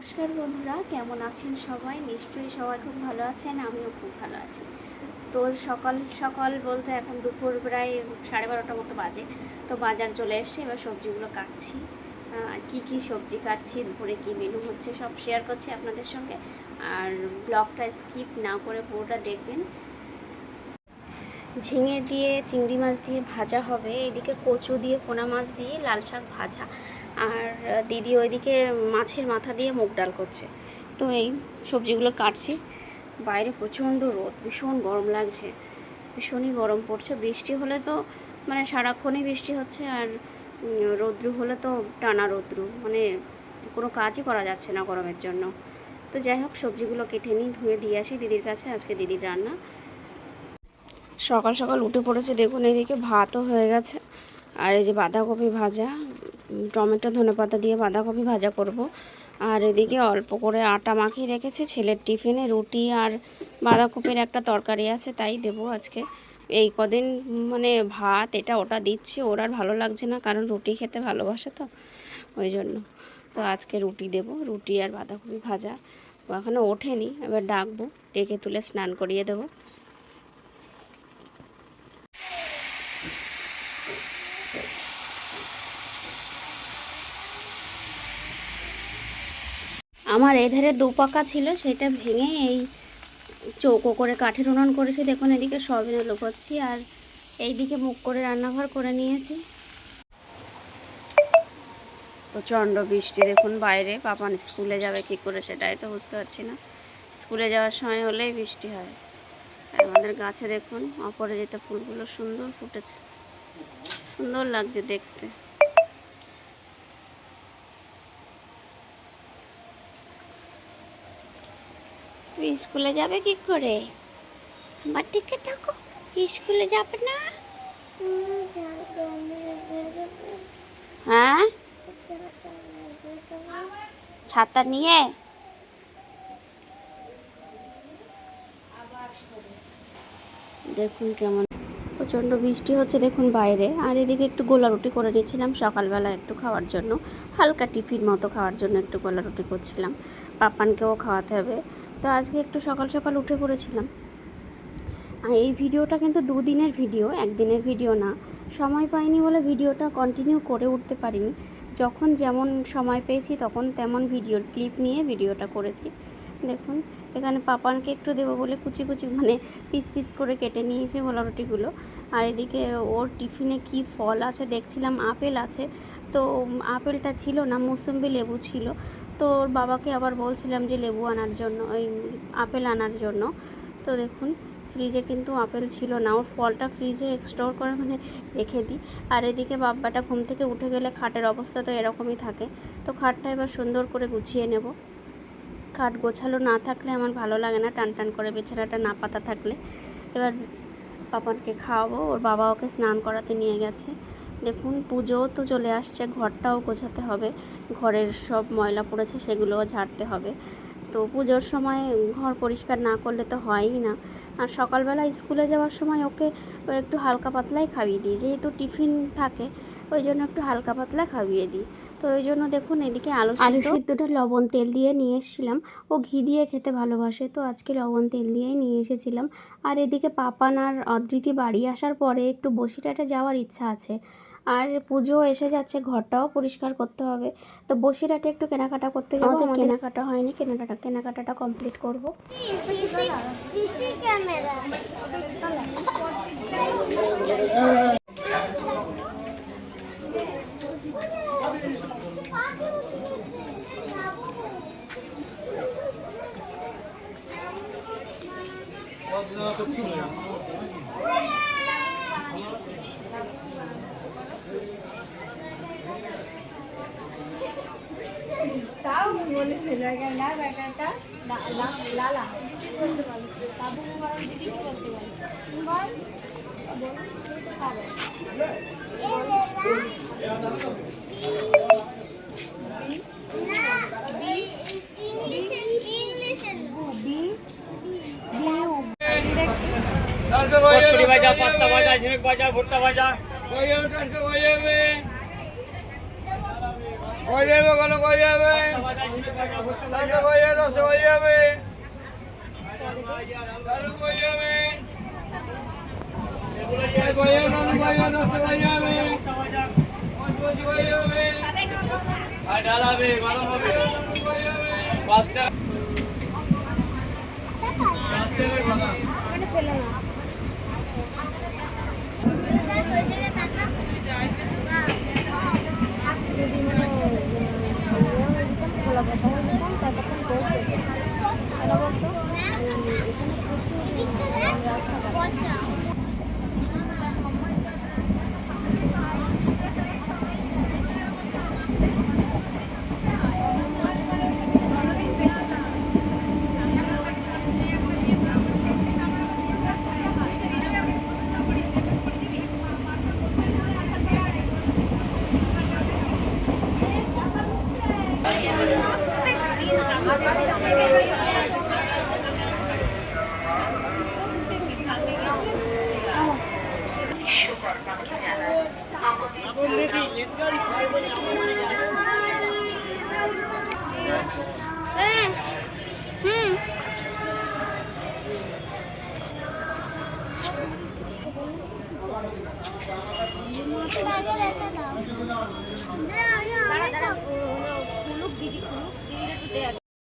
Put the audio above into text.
নমস্কার বন্ধুরা, কেমন আছেন সবাই? নিশ্চয়ই সবাই খুব ভালো আছেন, আমিও খুব ভালো আছি। তো সকাল সকাল বলতে এখন দুপুর প্রায় 12:30 মতো বাজে। তো বাজার চলে এসে এবার সবজিগুলো কাটছি। আর কি সবজি কাটছি, দুপুরে কি মেনু হচ্ছে সব শেয়ার করছি আপনাদের সঙ্গে। আর ব্লগটা স্কিপ না করে পুরোটা দেখবেন। ঝিঙে দিয়ে চিংড়ি মাছ দিয়ে ভাজা হবে, এদিকে কচু দিয়ে পোনা মাছ দিয়ে লাল শাক ভাজা, আর দিদি ওইদিকে মাছের মাথা দিয়ে মুগ ডাল করছে। তো এই সবজিগুলো কাটছি। বাইরে প্রচণ্ড রোদ, ভীষণ গরম লাগছে, ভীষণই গরম পড়ছে। বৃষ্টি হলে তো মানে সারাক্ষণই বৃষ্টি হচ্ছে, আর রৌদ্রু হলে তো টানা রৌদ্রু, মানে কোনো কাজই করা যাচ্ছে না গরমের জন্য। তো যাই হোক, সবজিগুলো কেটে নিই, ধুয়ে দিয়ে আসি দিদির কাছে। আজকে দিদির রান্না। সকাল সকাল উঠে পড়েছে, দেখুন এদিকে ভাতও হয়ে গেছে। আর এই যে বাঁধাকপি ভাজা, টমেটো ধনেপাতা দিয়ে বাঁধাকপি ভাজা করব। আর এদিকে অল্প করে আটা মাখিয়ে রেখেছি, ছেলের টিফিনে রুটি আর বাঁধাকপির একটা তরকারি আছে, তাই দেবো আজকে। এই কদিন মানে ভাত এটা ওটা দিচ্ছি, ওর আর ভালো লাগছে না, কারণ রুটি খেতে ভালোবাসে তো, ওই জন্য। তো আজকে রুটি দেব, রুটি আর বাঁধাকপি ভাজা। ও এখনও ওঠেনি, এবার ডাকবো, ডেকে তুলে স্নান করিয়ে দেবো। আমার এধারে দুপাকা ছিল, সেটা ভেঙে এই চৌকো করে কাঠের উনুন করেছি। দেখুন এদিকে সয়াবিন আলু করছি, আর এইদিকে মুখ করে রান্নাঘর করে নিয়েছি। প্রচণ্ড বৃষ্টি, দেখুন বাইরে। পাপান স্কুলে যাবে কি করে সেটাই তো বুঝতে পারছি না। স্কুলে যাওয়ার সময় হলেই বৃষ্টি হয়। আর আমাদের গাছে দেখুন অপরাজিতা ফুলগুলো সুন্দর ফুটেছে, সুন্দর লাগছে দেখতে। তুমি স্কুলে যাবে কি করে? আমার টিকে থাকো, স্কুলে যাবে না? হ্যাঁ, ছাতা নিয়ে? দেখুন কেমন প্রচণ্ড বৃষ্টি হচ্ছে দেখুন বাইরে। আর এদিকে একটু গোলা রুটি করে নিয়েছিলাম সকালবেলা একটু খাওয়ার জন্য, হালকা টিফিন মতো খাওয়ার জন্য একটু গোলা রুটি করছিলাম। পাপানকেও খাওয়াতে হবে, তো আজকে একটু সকাল সকাল উঠে পড়েছিলাম। আর এই ভিডিওটা কিন্তু দুদিনের ভিডিও, একদিনের ভিডিও না। সময় পাইনি বলে ভিডিওটা কন্টিনিউ করে উঠতে পারিনি। যখন যেমন সময় পেয়েছি তখন তেমন ভিডিওর ক্লিপ নিয়ে ভিডিওটা করেছি। দেখুন এখানে পাপানকে একটু দেবো বলে কুচি কুচি মানে পিস পিস করে কেটে নিয়েছি গোলা রুটিগুলো। আর এদিকে ওর টিফিনে কি ফল আছে দেখছিলাম, আপেল আছে। তো আপেলটা ছিল না, মৌসুম্বি লেবু ছিল। তো ওর বাবাকে আবার বলছিলাম যে লেবু আনার জন্য, ওই আপেল আনার জন্য। তো দেখুন ফ্রিজে কিন্তু আপেল ছিল না, ওর ফলটা ফ্রিজে স্টোর করে মানে রেখে দিই। আর এদিকে বাব্বাটা ঘুম থেকে উঠে গেলে খাটের অবস্থা তো এরকমই থাকে। তো খাটটা এবার সুন্দর করে গুছিয়ে নেব। খাট গোছালো না থাকলে আমার ভালো লাগে না, টান টান করে বিছানাটা না পাতা থাকলে। এবার পাপানকে খাওয়াবো, ওর বাবা ওকে স্নান করাতে নিয়ে গেছে। দেখুন পুজোও তো চলে আসছে, ঘরটাও গোছাতে হবে, ঘরের সব ময়লা পড়েছে সেগুলোও ঝাড়তে হবে। তো পুজোর সময় ঘর পরিষ্কার না করলে তো হয়ই না। আর সকালবেলা স্কুলে যাওয়ার সময় ওকে একটু হালকা পাতলাই খাইয়ে দিই, যেহেতু টিফিন থাকে ওই জন্য একটু হালকা পাতলা খাইয়ে দিই। তো ওই জন্য দেখুন এদিকে আলু সিদ্ধটা লবণ তেল দিয়ে নিয়ে এসেছিলাম। ও ঘি দিয়ে খেতে ভালোবাসে, তো আজকে লবণ তেল দিয়েই নিয়ে এসেছিলাম। আর এদিকে পাপান আর অদ্রিতি বাড়ি আসার পরে একটু বসিরহাটে যাওয়ার ইচ্ছা আছে। আর পুজো এসে যাচ্ছে, ঘরটাও পরিষ্কার করতে হবে। তো বসিরহাটে একটু কেনাকাটা করতে যাবো, আমাদের কেনাকাটা হয়নি, কেনাকাটাটা কমপ্লিট করবো। সিসি ক্যামেরা তাও বলেছিল না ব্যাটাটা লালা বলতে পারো, বাবু মোবাইল দিদি বলতে পারো, বল বলতে পারো। ভাজা, পাস্তা ভাজা, ঝিনুক ভাজা, ভুট্টা ভাজা, কই যাবে কোনো কই যাবে তাকে কই যাবে দশে কই যাবে তাকে কই যাবে কই যাবে নানু কই যাবে দশে কই যাবে পাঁচ কই যাবে আর ডালাবে ভালো হবে পাঁচটা মানে ফেলে না যদি মানে খোলা কথা হয়ে যেতাম ততক্ষণ বলছে কেন বলছো এখানে প্রচুর রাস্তা দাঁড়া দাঁড়া দিদি দিদি